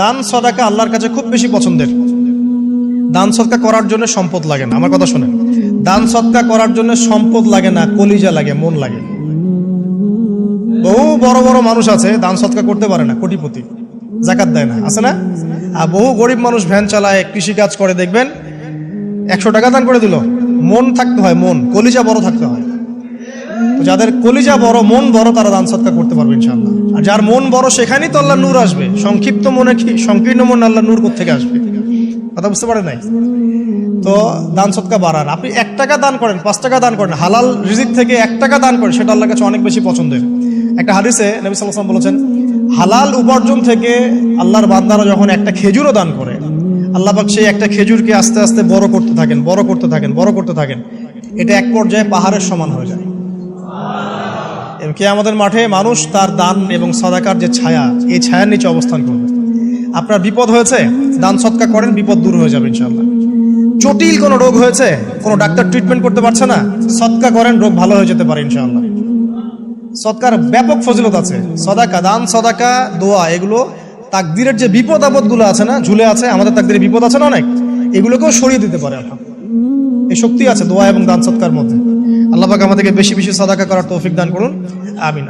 দান সদকা আল্লাহর কাছে খুব বেশি পছন্দের। দান সদকা করার জন্য সম্পদ লাগে না, আমার কথা শোনেন। দান সদকা করার জন্য সম্পদ লাগে না, কলিজা লাগে, মন লাগে। বহু বড় বড় মানুষ আছে দান সদকা করতে পারে না, কোটিপতি, যাকাত দেয় না, আছে না? আর বহু গরিব মানুষ ভ্যান চালায়, কৃষিকাজ করে, দেখবেন 100 টাকা দান করে দিল। মন থাকতে হয়, মন, কলিজা বড় থাকতে হয়। তো যাদের কলিজা বড়, মন বড়, তারা দান সদকা করতে পারবে ইনশাআল্লাহ। আর যার মন বড়, সেখানেই তো আল্লাহ নূর আসবে। সংক্ষিপ্ত মনে কি, সংকীর্ণ মন আল্লাহ নূর কোত্থেকে আসবে? কথা বুঝতে পারে নাই? তো দান সদকা বাড়ান। আপনি 1 টাকা দান করেন, 5 টাকা দান করেন, হালাল রিজিক থেকে 1 টাকা দান করেন, সেটা আল্লাহর কাছে অনেক বেশি পছন্দের। একটা হাদিসে নবী সাল্লাল্লাহু আলাইহি ওয়াসাল্লাম বলেছেন, হালাল উপার্জন থেকে আল্লাহর বান্দারা যখন একটা খেজুরও দান করে, আল্লাহ পাক সেই একটা খেজুরকে আস্তে আস্তে বড় করতে থাকেন, বড় করতে থাকেন, বড় করতে থাকেন। এটা এক পর্যায়ে পাহাড়ের সমান হয়ে যায়। কিয়ামতের মাঠে মানুষ তার দান এবং সাদাকার যে ছায়া, এই ছায়ার নিচে অবস্থান করবে। আপনার বিপদ হয়েছে, দান সদকা করেন, বিপদ দূর হয়ে যাবে ইনশাআল্লাহ। জটিল কোনো রোগ হয়েছে, কোনো ডাক্তার ট্রিটমেন্ট করতে পারছে না, সদকা করেন, রোগ ভালো হয়ে যেতে পারে ইনশাআল্লাহ। সদকার ব্যাপক ফজিলত আছে। সদাকা, দান সদাকা, দোয়া, এগুলো তাকদিরের যে বিপদ আপদ গুলো আছে না, ঝুলে আছে, আমাদের তাকদিরে বিপদ আছে না অনেক, এগুলোকেও সরিয়ে দিতে পারে আল্লাহ। এই শক্তি আছে দোয়া এবং দান সদকার মধ্যে। আল্লাহ পাক আমাদেরকে বেশি বেশি সাদাকা করার তৌফিক দান করুন, আমিন।